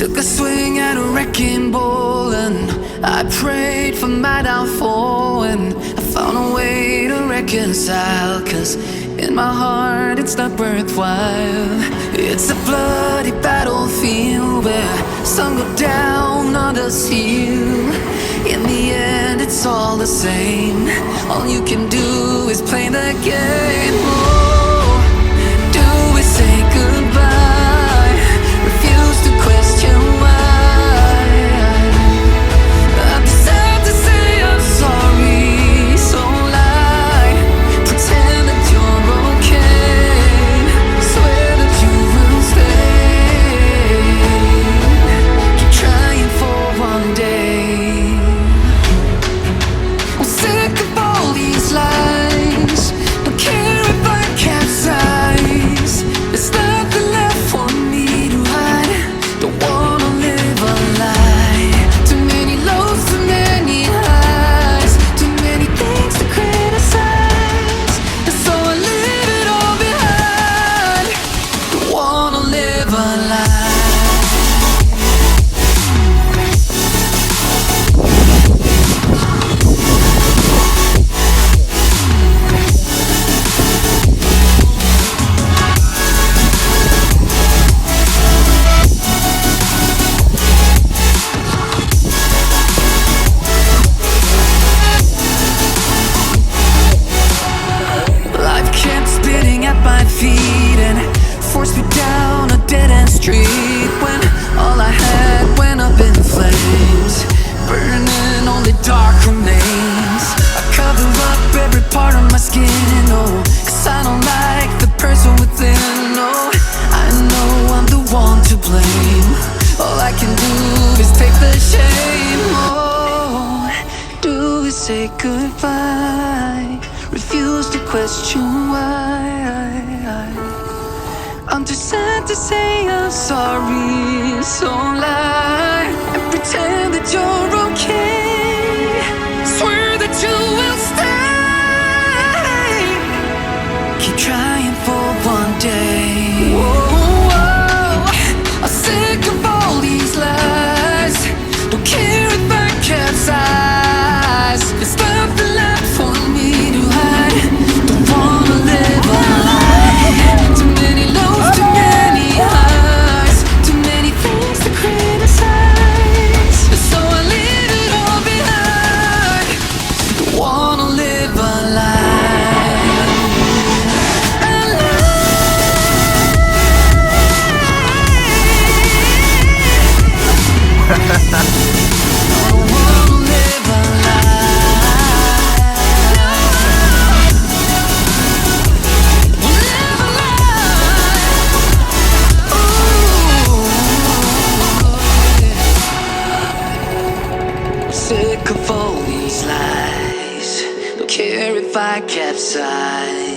Took a swing at a wrecking ball and I prayed for my downfall, and I found a way to reconcile, 'cause in my heart it's not worthwhile. It's a bloody battlefield where some go down, others heal. In the end it's all the same. All you can do is play the game. Oh, do we say goodbye? Refuse to question why. I'd be sad to say I'm sorry, so lie, pretend that you're okay, swear that you will stay, keep trying for one day. I'm sick of all these lies, don't care if I capsize. There's nothing left for me to hide, don't wanna live a lie. Too many lows, too many highs, too many things to criticize, and so I leave it all behind. Don't wanna live a lie. Life kept spitting at my feet and forced me down a dead-end street, when all I had went up in flames, burning only dark remains. I cover up every part of my skin, oh, 'cause I don't like the person within. Oh, I know I'm the one to blame. All I can do is take the shame. Oh, do we say goodbye? Refuse to question why. I'm too sad to say I'm sorry, so lie and pretend that you're okay, swear that you will stay, keep trying for one day. Whoa, I'm sick of all these lies, don't care if I capsize. There's nothing left for me to hide, don't wanna live a lie. Too many lows, too many highs, too many things to criticize, so I leave it all behind. Don't wanna live a lie. A don't wanna live a lie. Live a lie. Ooh, sick of all these lies, don't care if I capsize.